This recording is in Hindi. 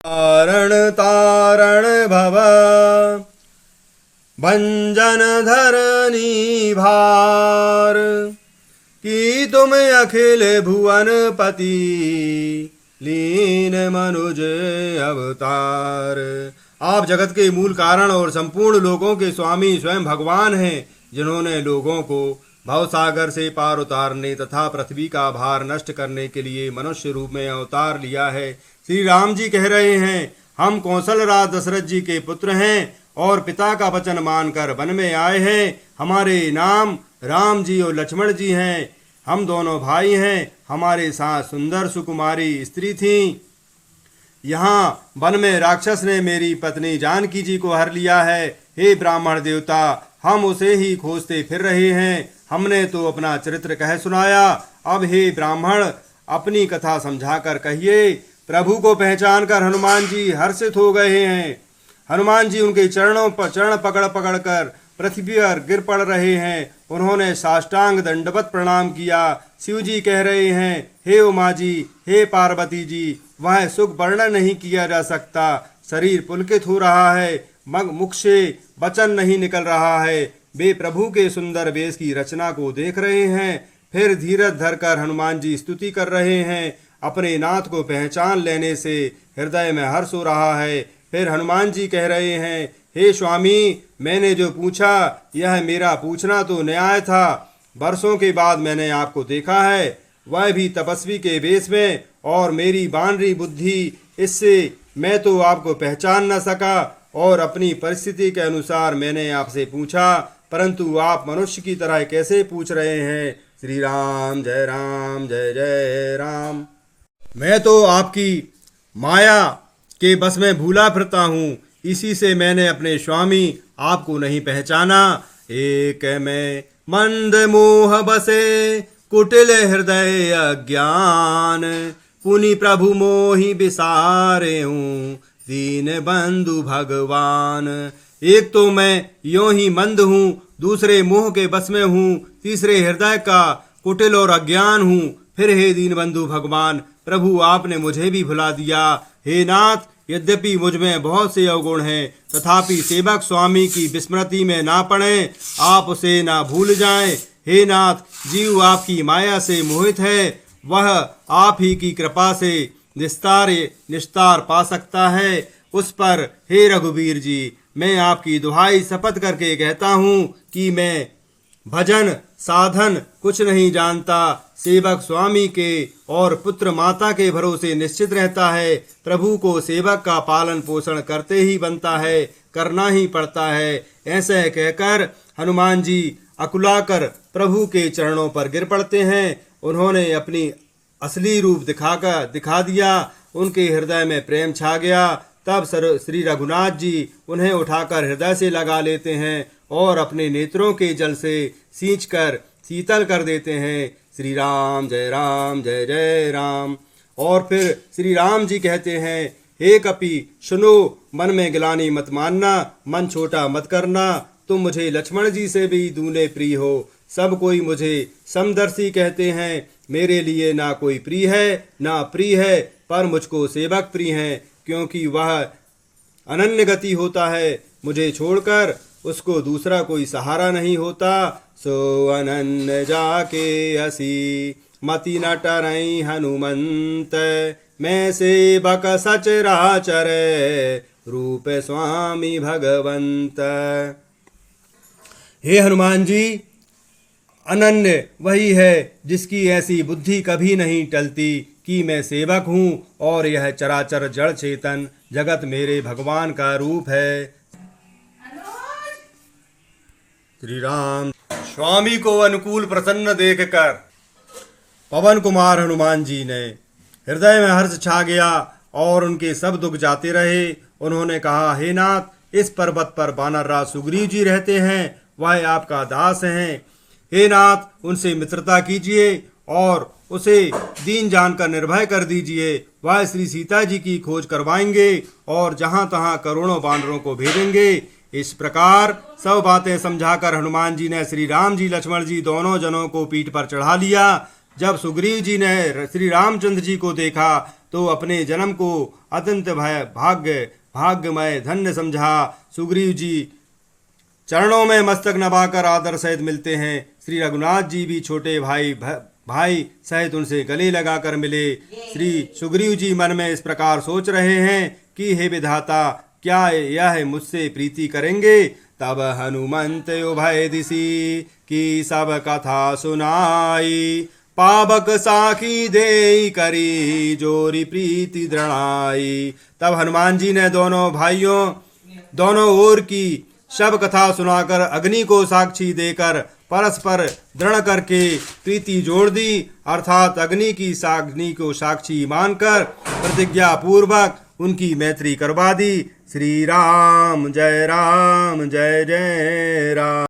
तारण तारण भव भंजन धरनी भार कि तुम अखिल भुवन पति लीन मनुज अवतार। आप जगत के मूल कारण और संपूर्ण लोगों के स्वामी स्वयं भगवान हैं, जिन्होंने लोगों को भवसागर से पार उतारने तथा पृथ्वी का भार नष्ट करने के लिए मनुष्य रूप में अवतार लिया है। श्री राम जी कह रहे हैं, हम कौशल राज दशरथ जी के पुत्र हैं और पिता का वचन मानकर वन में आए हैं। हमारे नाम राम जी और लक्ष्मण जी हैं। हम दोनों भाई हैं। हमारे साथ सुंदर सुकुमारी स्त्री थी। यहाँ वन में राक्षस ने मेरी पत्नी जानकी जी को हर लिया है। हे ब्राह्मण देवता, हम उसे ही खोजते फिर रहे हैं। हमने तो अपना चरित्र कह सुनाया, अब हे ब्राह्मण अपनी कथा समझाकर कहिए। प्रभु को पहचान कर हनुमान जी हर्षित हो गए हैं। हनुमान जी उनके चरणों पर चरण पकड़ पकड़ कर पृथ्वी पर गिर पड़ रहे हैं। उन्होंने साष्टांग दंडवत प्रणाम किया। शिव जी कह रहे हैं, हे उमा जी, हे पार्वती जी, वह सुख वर्णन नहीं किया जा सकता। शरीर पुलकित हो रहा है, मुख से वचन नहीं निकल रहा है। वे प्रभु के सुंदर वेश की रचना को देख रहे हैं। फिर धीरज धरकर हनुमान जी स्तुति कर रहे हैं। अपने नाथ को पहचान लेने से हृदय में हर्ष हो रहा है। फिर हनुमान जी कह रहे हैं, हे स्वामी, मैंने जो पूछा यह मेरा पूछना तो न्याय था। वर्षों के बाद मैंने आपको देखा है, वह भी तपस्वी के वेश में, और मेरी बानरी बुद्धि, इससे मैं तो आपको पहचान न सका और अपनी परिस्थिति के अनुसार मैंने आपसे पूछा, परंतु आप मनुष्य की तरह कैसे पूछ रहे हैं। श्री राम जय जय राम। मैं तो आपकी माया के बस में भूला फिरता हूँ, इसी से मैंने अपने स्वामी आपको नहीं पहचाना। एक में मंद मोह बसे कुटिल हृदय अज्ञान, पुनि प्रभु मोहि बिसारे हूँ दीन बंधु भगवान। एक तो मैं यों ही मंद हूँ, दूसरे मोह के बस में हूँ, तीसरे हृदय का कुटिल और अज्ञान हूँ। फिर हे दीन बंधु भगवान, प्रभु आपने मुझे भी भुला दिया। हे नाथ, यद्यपि मुझ में बहुत से अवगुण हैं, तथापि सेवक स्वामी की विस्मृति में ना पड़े, आप उसे ना भूल जाएं। हे नाथ, जीव आपकी माया से मोहित है, वह आप ही की कृपा से निस्तार पा सकता है। उस पर हे रघुवीर जी, मैं आपकी दुहाई शपथ करके कहता हूँ कि मैं भजन साधन कुछ नहीं जानता। सेवक स्वामी के और पुत्र माता के भरोसे निश्चित रहता है। प्रभु को सेवक का पालन पोषण करते ही बनता है, करना ही पड़ता है। ऐसे कहकर हनुमान जी अकुलाकर प्रभु के चरणों पर गिर पड़ते हैं। उन्होंने अपनी असली रूप दिखा दिया। उनके हृदय में प्रेम छा गया। तब श्री रघुनाथ जी उन्हें उठाकर हृदय से लगा लेते हैं और अपने नेत्रों के जल से सींचकर शीतल कर देते हैं। श्री राम जय जय राम। और फिर श्री राम जी कहते हैं, हे कपि सुनो, मन में गिलानी मत मानना, मन छोटा मत करना। तुम मुझे लक्ष्मण जी से भी दूने प्रिय हो। सब कोई मुझे समदर्शी कहते हैं। मेरे लिए ना कोई प्रिय है ना प्रिय है, पर मुझको सेवक प्रिय हैं, क्योंकि वह अनन्य गति होता है। मुझे छोड़कर उसको दूसरा कोई सहारा नहीं होता। सो अनन्य जाके हसी मति न टरई हनुमंत, मैं सेवक सचराचर रूप स्वामी भगवंत। हे हनुमान जी, अनन्य वही है जिसकी ऐसी बुद्धि कभी नहीं टलती कि मैं सेवक हूँ और यह चराचर जड़ चेतन जगत मेरे भगवान का रूप है। श्री राम। स्वामी को अनुकूल प्रसन्न देखकर पवन कुमार हनुमान जी ने हृदय में हर्ष छा गया और उनके सब दुख जाते रहे। उन्होंने कहा, हे नाथ, इस पर्वत पर वानर राज सुग्रीव जी रहते हैं, वह आपका दास हैं। हे नाथ, उनसे मित्रता कीजिए और उसे दीन जानकर निर्भय कर दीजिए। वह श्री सीता जी की खोज करवाएंगे और जहां तहां करोड़ों वानरों को भेजेंगे। इस प्रकार सब बातें समझाकर हनुमान जी ने श्री राम जी लक्ष्मण जी दोनों जनों को पीठ पर चढ़ा लिया। जब सुग्रीव जी ने श्री रामचंद्र जी को देखा तो अपने जन्म को अत्यंत भाग्यमय धन्य समझा। सुग्रीव जी चरणों में मस्तक नभाकर आदर सहित मिलते हैं। श्री रघुनाथ जी भी छोटे भाई सहित उनसे गले लगाकर मिले। श्री सुग्रीव जी मन में इस प्रकार सोच रहे हैं कि हे विधाता, क्या यह मुझसे प्रीति करेंगे। तब हनुमंत उभय दिशि की सब कथा सुनाई, पावक साखी दे करी जोरी प्रीति दृढ़ाई। तब हनुमान जी ने दोनों भाइयों दोनों ओर की सब कथा सुनाकर अग्नि को साक्षी देकर परस्पर दृढ़ करके प्रीति जोड़ दी, अर्थात अग्नि को साक्षी मानकर प्रतिज्ञा पूर्वक उनकी मैत्री करवा दी। श्री राम जय जय राम।